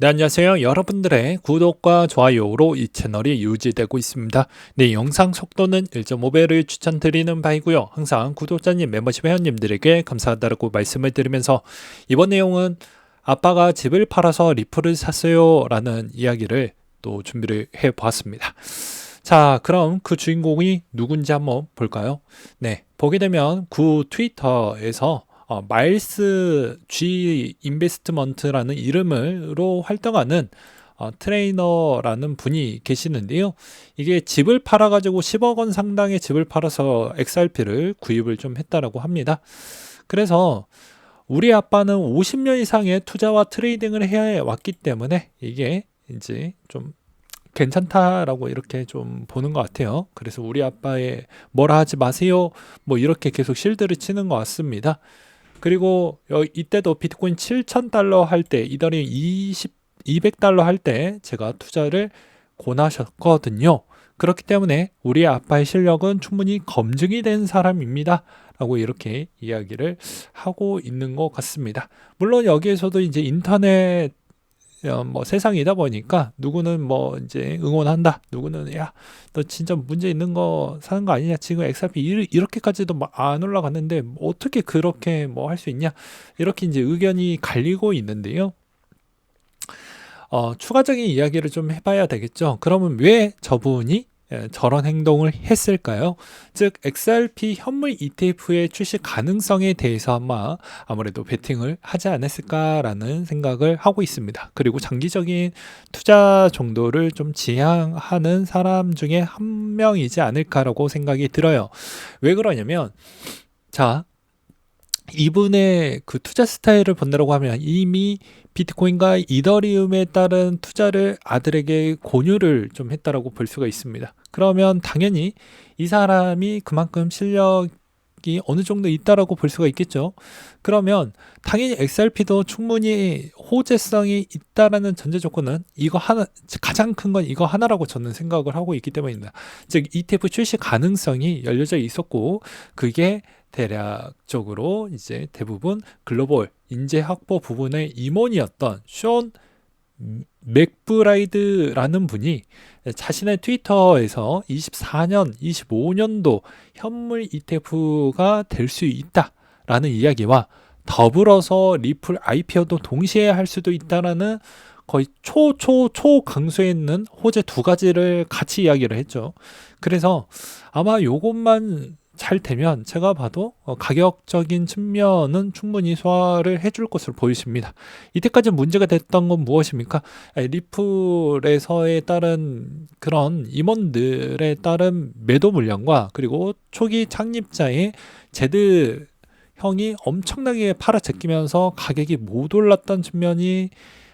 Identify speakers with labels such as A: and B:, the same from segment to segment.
A: 네, 안녕하세요. 여러분들의 구독과 좋아요로 이 채널이 유지되고 있습니다. 네, 영상 속도는 1.5배를 추천드리는 바이고요. 항상 구독자님, 멤버십 회원님들에게 감사하다고 말씀을 드리면서 이번 내용은 아빠가 집을 팔아서 리플을 샀어요 라는 이야기를 또 준비를 해 보았습니다. 자, 그럼 그 주인공이 누군지 한번 볼까요? 네, 보게 되면 구 트위터에서 마일스 G 인베스트먼트라는 이름으로 활동하는 트레이너라는 분이 계시는데요. 이게 집을 팔아가지고 10억 원 상당의 집을 팔아서 XRP를 구입을 좀 했다라고 합니다. 그래서 우리 아빠는 50년 이상의 투자와 트레이딩을 해 왔기 때문에 이게 이제 좀 괜찮다라고 이렇게 좀 보는 것 같아요. 그래서 우리 아빠의 뭐라 하지 마세요. 뭐 이렇게 계속 실드를 치는 것 같습니다. 그리고 이때도 비트코인 7,000달러 할 때, 이더리움 200달러 할 때 제가 투자를 권하셨거든요. 그렇기 때문에 우리 아빠의 실력은 충분히 검증이 된 사람입니다. 라고 이렇게 이야기를 하고 있는 것 같습니다. 물론 여기에서도 이제 인터넷 뭐 세상이다 보니까 누구는 뭐 이제 응원한다, 누구는 야 너 진짜 문제 있는 거 사는 거 아니냐, 지금 XRP 이렇게까지도 안 올라갔는데 어떻게 그렇게 뭐 할 수 있냐, 이렇게 이제 의견이 갈리고 있는데요. 추가적인 이야기를 좀 해봐야 되겠죠. 그러면 왜 저분이 저런 행동을 했을까요? 즉 XRP 현물 ETF의 출시 가능성에 대해서 아무래도 베팅을 하지 않았을까라는 생각을 하고 있습니다. 그리고 장기적인 투자 정도를 좀 지향하는 사람 중에 한 명이지 않을까라고 생각이 들어요. 왜 그러냐면, 자, 이분의 그 투자 스타일을 본다고 하면 이미 비트코인과 이더리움에 따른 투자를 아들에게 권유를 좀 했다라고 볼 수가 있습니다. 그러면 당연히 이 사람이 그만큼 실력이 어느 정도 있다라고 볼 수가 있겠죠. 그러면 당연히 XRP도 충분히 호재성이 있다라는 전제 조건은 이거 하나, 가장 큰 건 이거 하나라고 저는 생각을 하고 있기 때문입니다. 즉 ETF 출시 가능성이 열려져 있었고, 그게 대략적으로 이제 대부분 글로벌 인재 확보 부분의 임원이었던 숀 맥브라이드라는 분이 자신의 트위터에서 24년, 25년도 현물 ETF가 될 수 있다라는 이야기와 더불어서 리플 IPO도 동시에 할 수도 있다라는 거의 초강수에 있는 호재 두 가지를 같이 이야기를 했죠. 그래서 아마 요것만 잘 되면 제가 봐도 가격적인 측면은 충분히 소화를 해줄 것으로 보이십니다. 이때까지 문제가 됐던 건 무엇입니까? 리플에서에 따른 그런 임원들에 따른 매도 물량과, 그리고 초기 창립자의 제드 형이 엄청나게 팔아제끼면서 가격이 못 올랐던 측면이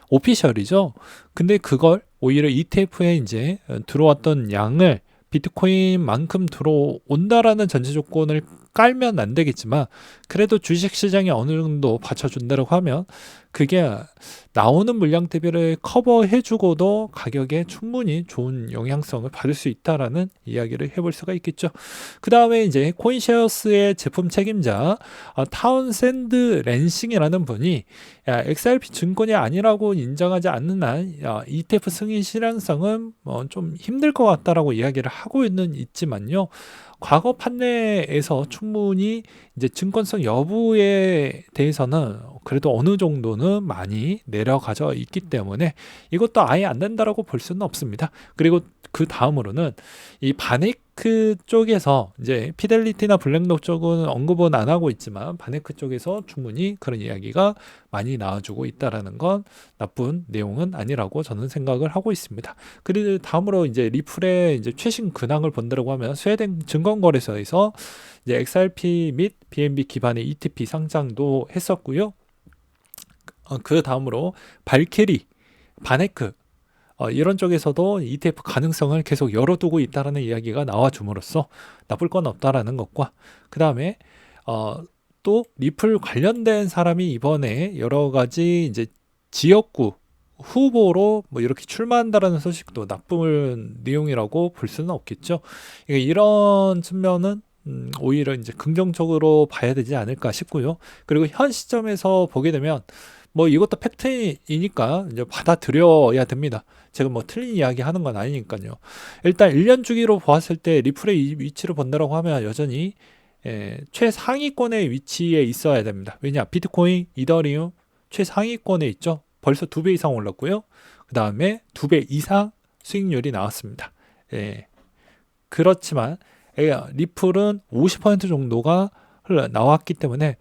A: 오피셜이죠. 근데 그걸 오히려 ETF에 이제 들어왔던 양을 비트코인만큼 들어온다라는 전제 조건을 깔면 안 되겠지만, 그래도 주식시장이 어느 정도 받쳐준다고 하면 그게 나오는 물량 대비를 커버해주고도 가격에 충분히 좋은 영향성을 받을 수 있다라는 이야기를 해볼 수가 있겠죠. 그 다음에 이제 코인쉐어스의 제품 책임자 타운샌드 랜싱이라는 분이 XRP 증권이 아니라고 인정하지 않는 한 ETF 승인 실현성은 좀 힘들 것 같다라고 이야기를 하고 있지만요. 과거 판례에서 충분히 이제 증권성 여부에 대해서는 그래도 어느 정도는 많이 내려가져 있기 때문에 이것도 아예 안 된다라고 볼 수는 없습니다. 그리고 그 다음으로는 이 바네크 쪽에서 이제 피델리티나 블랙록 쪽은 언급은 안 하고 있지만, 바네크 쪽에서 충분히 그런 이야기가 많이 나와주고 있다라는 건 나쁜 내용은 아니라고 저는 생각을 하고 있습니다. 그리고 다음으로 이제 리플의 이제 최신 근황을 본다고 하면 스웨덴 증권거래소에서 이제 XRP 및 BNB 기반의 ETP 상장도 했었고요. 그 다음으로 발케리, 바네크 이런 쪽에서도 ETF 가능성을 계속 열어두고 있다라는 이야기가 나와줌으로써 나쁠 건 없다라는 것과, 그 다음에 또 리플 관련된 사람이 이번에 여러 가지 이제 지역구 후보로 뭐 이렇게 출마한다라는 소식도 나쁜 내용이라고 볼 수는 없겠죠. 이런 측면은 오히려 이제 긍정적으로 봐야 되지 않을까 싶고요. 그리고 현 시점에서 보게 되면 뭐 이것도 팩트이니까 이제 받아들여야 됩니다. 제가 뭐 틀린 이야기 하는 건 아니니까요. 일단 1년 주기로 보았을 때 리플의 이 위치를 본다라고 하면 여전히 최상위권의 위치에 있어야 됩니다. 왜냐? 비트코인, 이더리움 최상위권에 있죠. 벌써 2배 이상 올랐고요. 그 다음에 2배 이상 수익률이 나왔습니다. 그렇지만 리플은 50% 정도가 나왔기 때문에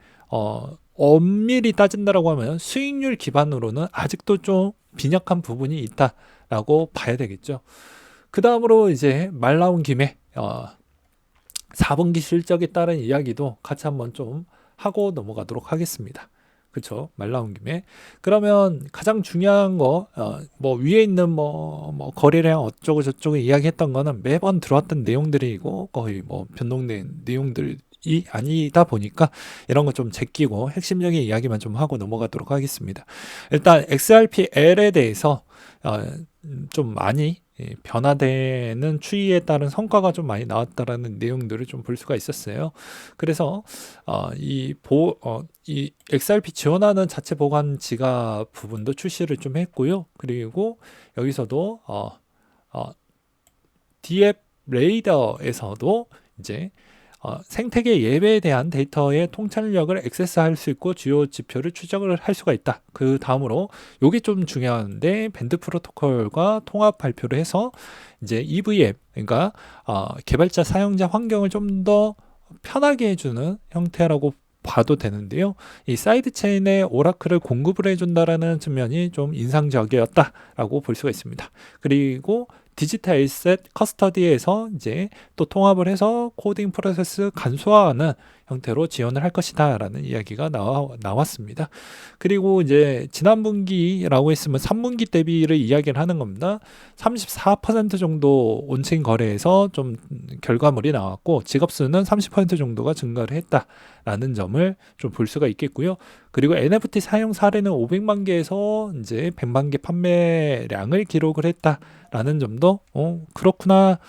A: 엄밀히 따진다라고 하면 수익률 기반으로는 아직도 좀 빈약한 부분이 있다라고 봐야 되겠죠. 그 다음으로 이제 말 나온 김에 4분기 실적에 따른 이야기도 같이 한번 좀 하고 넘어가도록 하겠습니다. 그쵸? 말 나온 김에. 그러면 가장 중요한 거, 뭐 위에 있는 뭐 거래량 어쩌고 저쩌고 이야기했던 거는 매번 들어왔던 내용들이고 거의 뭐 변동된 내용들이 아니다 보니까 이런 거 좀 제끼고 핵심적인 이야기만 좀 하고 넘어가도록 하겠습니다. 일단 XRP-L에 대해서 좀 많이 변화되는 추이에 따른 성과가 좀 많이 나왔다라는 내용들을 좀 볼 수가 있었어요. 그래서 이 XRP 지원하는 자체 보관 지갑 부분도 출시를 좀 했고요. 그리고 여기서도 DF 레이더에서도 이제 생태계 예배에 대한 데이터의 통찰력을 액세스할 수 있고 주요 지표를 추적을 할 수가 있다. 그 다음으로 요게 좀 중요한데 밴드 프로토콜과 통합 발표를 해서 이제 EVM 그러니까 개발자 사용자 환경을 좀 더 편하게 해주는 형태라고 봐도 되는데요. 이 사이드 체인에 오라클을 공급을 해준다라는 측면이 좀 인상적이었다라고 볼 수가 있습니다. 그리고 디지털 에셋 커스터디에서 이제 또 통합을 해서 코딩 프로세스 간소화하는 형태로 지원을 할 것이다 라는 이야기가 나왔습니다. 그리고 이제 지난 분기라고 했으면 3분기 대비를 이야기를 하는 겁니다. 34% 정도 온체인 거래에서 좀 결과물이 나왔고 지갑수는 30% 정도가 증가를 했다라는 점을 좀 볼 수가 있겠고요. 그리고 NFT 사용 사례는 500만 개에서 이제 100만 개 판매량을 기록을 했다라는 점도 그렇구나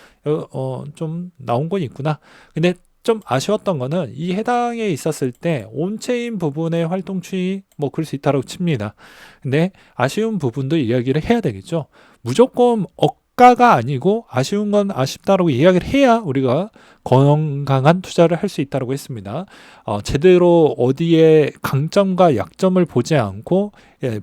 A: 좀 나온 건 있구나. 근데 좀 아쉬웠던 거는 이 해당에 있었을 때 온체인 부분의 활동 추이 뭐 그럴 수 있다고 칩니다. 근데 아쉬운 부분도 이야기를 해야 되겠죠. 무조건 억가가 아니고 아쉬운 건 아쉽다라고 이야기를 해야 우리가 건강한 투자를 할 수 있다고 했습니다. 제대로 어디에 강점과 약점을 보지 않고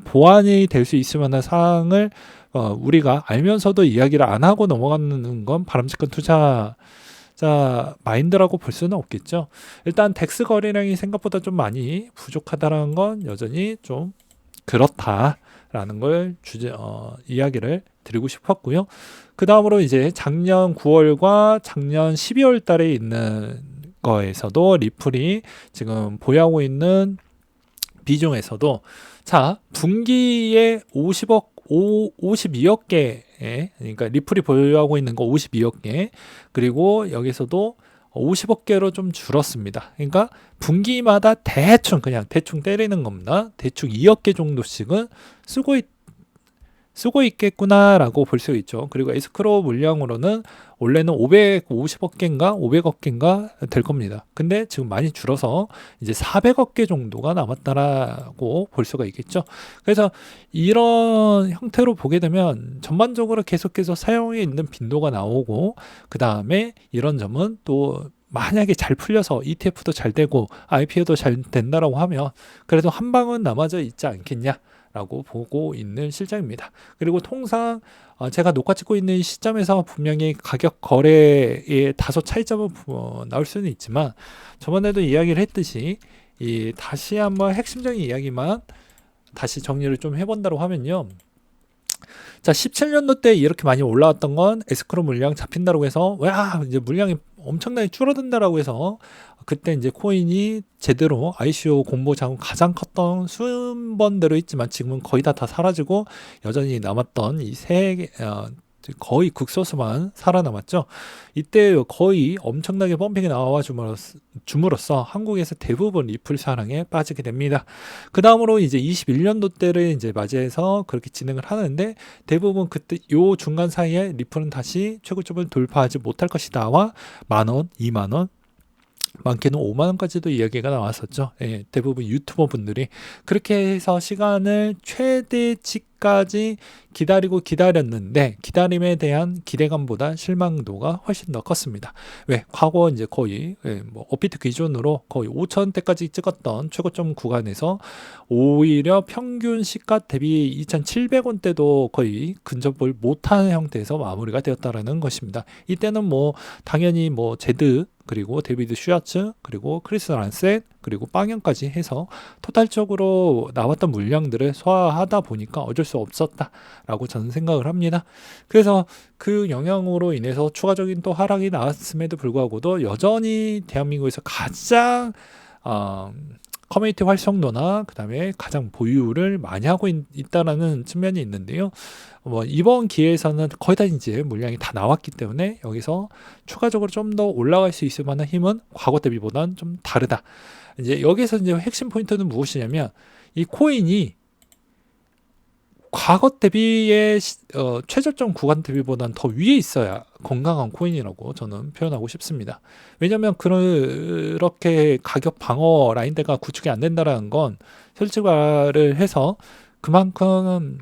A: 보완이 될 수 있을 만한 사항을 우리가 알면서도 이야기를 안 하고 넘어가는 건 바람직한 투자 마인드라고 볼 수는 없겠죠. 일단 덱스 거래량이 생각보다 좀 많이 부족하다는 건 여전히 좀 그렇다라는 걸 이야기를 드리고 싶었고요. 그 다음으로 이제 작년 9월과 작년 12월 달에 있는 거에서도 리플이 지금 보유하고 있는 비중에서도 자 분기에 52억 개 그러니까 리플이 보유하고 있는 거 52억 개 그리고 여기서도 50억 개로 좀 줄었습니다. 그러니까 분기마다 그냥 대충 때리는 겁니다. 대충 2억 개 정도씩은 쓰고 있겠구나라고 볼 수 있죠. 그리고 에스크로 물량으로는 원래는 550억 개인가 500억 개인가 될 겁니다. 근데 지금 많이 줄어서 이제 400억 개 정도가 남았다라고 볼 수가 있겠죠. 그래서 이런 형태로 보게 되면 전반적으로 계속해서 사용에 있는 빈도가 나오고 그 다음에 이런 점은 또 만약에 잘 풀려서 ETF도 잘 되고 IPO도 잘 된다라고 하면 그래도 한 방은 남아져 있지 않겠냐 라고 보고 있는 실정입니다. 그리고 통상 제가 녹화 찍고 있는 시점에서 분명히 가격 거래에 다소 차이점은 나올 수는 있지만 저번에도 이야기를 했듯이 다시 한번 핵심적인 이야기만 다시 정리를 좀 해본다고 하면요. 자, 17년도 때 이렇게 많이 올라왔던 건 에스크로 물량 잡힌다고 해서 와 이제 물량이 엄청나게 줄어든다라고 해서 그때 이제 코인이 제대로 ICO 공모 자금 가장 컸던 순번대로 있지만 지금은 거의 다 사라지고 여전히 남았던 이 거의 극소수만 살아남았죠. 이때 거의 엄청나게 펌핑이 나와 줌으로써 한국에서 대부분 리플 사랑에 빠지게 됩니다. 그 다음으로 이제 21년도 때를 이제 맞이해서 그렇게 진행을 하는데 대부분 그때 요 중간 사이에 리플은 다시 최고점을 돌파하지 못할 것이다와 10,000원, 20,000원 많게는 5만 원까지도 이야기가 나왔었죠. 예, 대부분 유튜버 분들이 그렇게 해서 시간을 최대치까지 기다리고 기다렸는데 기다림에 대한 기대감보다 실망도가 훨씬 더 컸습니다. 왜? 과거 이제 거의 뭐 업비트 기준으로 거의 5,000원대까지 찍었던 최고점 구간에서 오히려 평균 시가 대비 2,700원대도 거의 근접을 못하는 형태에서 마무리가 되었다라는 것입니다. 이때는 뭐 당연히 뭐 제드 그리고 데비드 슈아츠 그리고 크리스 란셋 그리고 빵형까지 해서 토탈적으로 나왔던 물량들을 소화하다 보니까 어쩔 수 없었다라고 저는 생각을 합니다. 그래서 그 영향으로 인해서 추가적인 또 하락이 나왔음에도 불구하고도 여전히 대한민국에서 가장 커뮤니티 활성도나 그 다음에 가장 보유를 많이 하고 있다라는 측면이 있는데요. 뭐 이번 기회에서는 거의 다 이제 물량이 다 나왔기 때문에 여기서 추가적으로 좀 더 올라갈 수 있을 만한 힘은 과거 대비보다는 좀 다르다. 이제 여기서 이제 핵심 포인트는 무엇이냐면 이 코인이 과거 대비의 최저점 구간 대비보다는 더 위에 있어야 건강한 코인이라고 저는 표현하고 싶습니다. 왜냐하면 그렇게 가격 방어 라인대가 구축이 안 된다는 건 솔직히 말을 해서 그만큼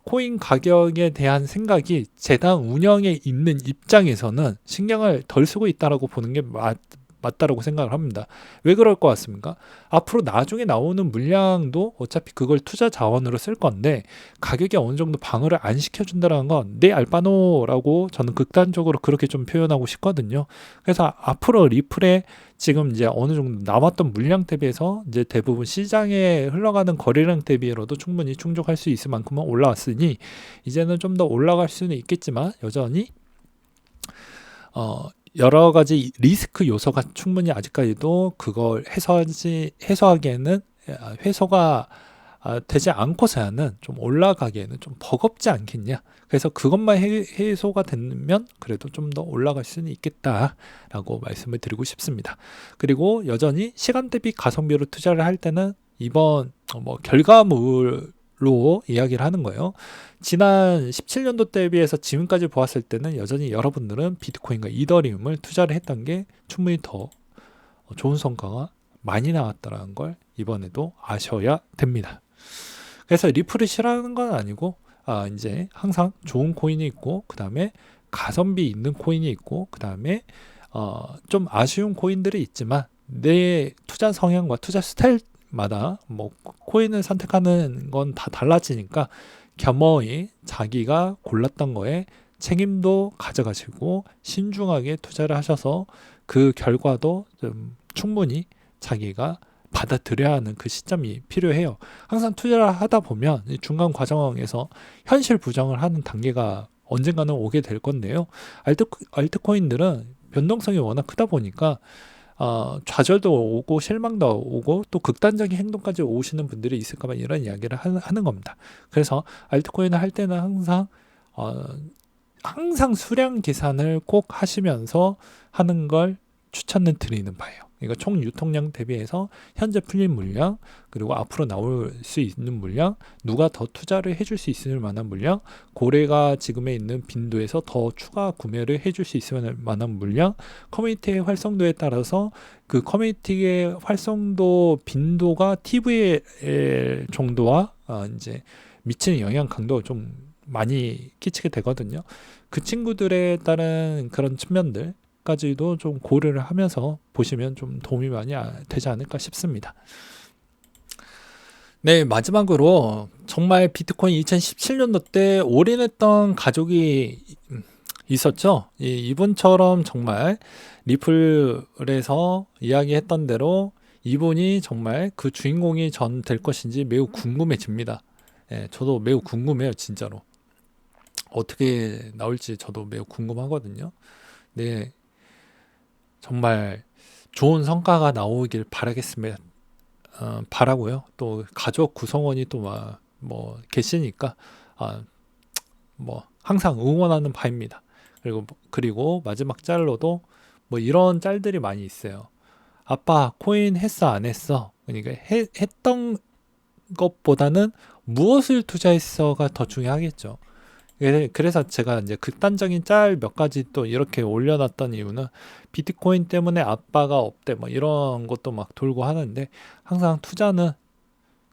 A: 코인 가격에 대한 생각이 재단 운영에 있는 입장에서는 신경을 덜 쓰고 있다라고 보는 게 맞다라고 생각을 합니다. 왜 그럴 것 같습니까? 앞으로 나중에 나오는 물량도 어차피 그걸 투자 자원으로 쓸 건데 가격이 어느 정도 방어를 안 시켜준다는 건 내 알바노라고 저는 극단적으로 그렇게 좀 표현하고 싶거든요. 그래서 앞으로 리플에 지금 이제 어느 정도 남았던 물량 대비해서 이제 대부분 시장에 흘러가는 거래량 대비로도 충분히 충족할 수 있을 만큼은 올라왔으니 이제는 좀 더 올라갈 수는 있겠지만 여전히 여러 가지 리스크 요소가 충분히 아직까지도 그걸 해소하기에는 해소가 되지 않고서야는 좀 올라가기에는 좀 버겁지 않겠냐. 그래서 그것만 해소가 되면 그래도 좀 더 올라갈 수는 있겠다라고 말씀을 드리고 싶습니다. 그리고 여전히 시간 대비 가성비로 투자를 할 때는 이번 뭐 결과물로 이야기를 하는 거예요. 지난 17년도 대비해서 지금까지 보았을 때는 여전히 여러분들은 비트코인과 이더리움을 투자를 했던 게 충분히 더 좋은 성과가 많이 나왔다는 걸 이번에도 아셔야 됩니다. 그래서 리플을 싫어하는 건 아니고 이제 항상 좋은 코인이 있고 그 다음에 가성비 있는 코인이 있고 그 다음에 좀 아쉬운 코인들이 있지만 내 투자 성향과 투자 스타일마다 뭐 코인을 선택하는 건 다 달라지니까 겸허히 자기가 골랐던 거에 책임도 가져가시고 신중하게 투자를 하셔서 그 결과도 좀 충분히 자기가 받아들여야 하는 그 시점이 필요해요. 항상 투자를 하다 보면 중간 과정에서 현실 부정을 하는 단계가 언젠가는 오게 될 건데요. 알트코인들은 변동성이 워낙 크다 보니까 좌절도 오고 실망도 오고 또 극단적인 행동까지 오시는 분들이 있을까봐 이런 이야기를 하는 겁니다. 그래서 알트코인을 할 때는 항상 수량 계산을 꼭 하시면서 하는 걸 추천을 드리는 바예요. 그러니까 총 유통량 대비해서 현재 풀린 물량 그리고 앞으로 나올 수 있는 물량 누가 더 투자를 해줄 수 있을 만한 물량 고래가 지금에 있는 빈도에서 더 추가 구매를 해줄 수 있을 만한 물량 커뮤니티의 활성도에 따라서 그 커뮤니티의 활성도 빈도가 TVL 정도와 이제 미치는 영향 강도가 좀 많이 끼치게 되거든요. 그 친구들에 따른 그런 측면들 까지도 좀 고려를 하면서 보시면 좀 도움이 많이 되지 않을까 싶습니다. 네, 마지막으로 정말 비트코인 2017년도 때 올인했던 가족이 있었죠. 이분처럼 정말 리플에서 이야기했던 대로 이분이 정말 그 주인공이 전 될 것인지 매우 궁금해집니다. 예, 저도 매우 궁금해요, 진짜로. 어떻게 나올지 저도 매우 궁금하거든요. 네. 정말 좋은 성과가 나오길 바라겠습니다. 바라고요. 또 가족 구성원이 또 뭐 계시니까 뭐 항상 응원하는 바입니다. 그리고 마지막 짤로도 뭐 이런 짤들이 많이 있어요. 아빠 코인 했어 안 했어? 그러니까 했던 것보다는 무엇을 투자했어가 더 중요하겠죠. 그래서 제가 이제 극단적인 짤 몇 가지 또 이렇게 올려놨던 이유는 비트코인 때문에 아빠가 없대 뭐 이런 것도 막 돌고 하는데, 항상 투자는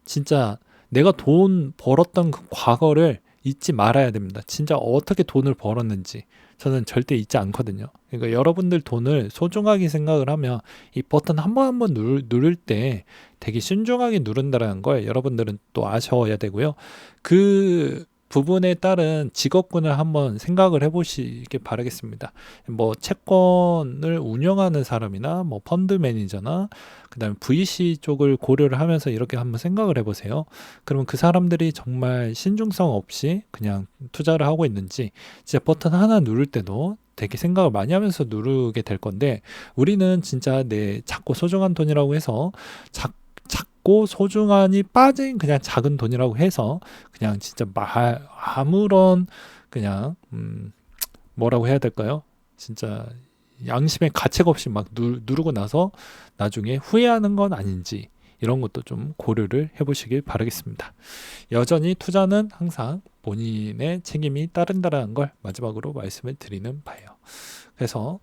A: 진짜 내가 돈 벌었던 그 과거를 잊지 말아야 됩니다. 진짜 어떻게 돈을 벌었는지 저는 절대 잊지 않거든요. 그러니까 여러분들 돈을 소중하게 생각을 하면 이 버튼 한 번 한 번 누를 때 되게 신중하게 누른다는 걸 여러분들은 또 아셔야 되고요. 그 부분에 따른 직업군을 한번 생각을 해보시길 바라겠습니다. 뭐 채권을 운영하는 사람이나 뭐 펀드 매니저나 그다음에 VC 쪽을 고려를 하면서 이렇게 한번 생각을 해보세요. 그러면 그 사람들이 정말 신중성 없이 그냥 투자를 하고 있는지 진짜 버튼 하나 누를 때도 되게 생각을 많이 하면서 누르게 될 건데, 우리는 진짜 내 작고 소중한 돈이라고 해서 작고 소중한이 빠진 그냥 작은 돈이라고 해서 그냥 진짜 아무런 그냥 뭐라고 해야 될까요? 진짜 양심의 가책 없이 막 누르고 나서 나중에 후회하는 건 아닌지 이런 것도 좀 고려를 해보시길 바라겠습니다. 여전히 투자는 항상 본인의 책임이 따른다는 걸 마지막으로 말씀을 드리는 바예요. 그래서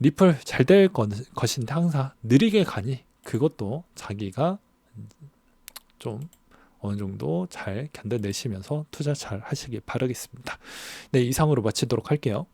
A: 리플 잘 될 것인데 항상 느리게 가니 그것도 자기가 좀 어느 정도 잘 견뎌내시면서 투자 잘 하시길 바라겠습니다. 네, 이상으로 마치도록 할게요.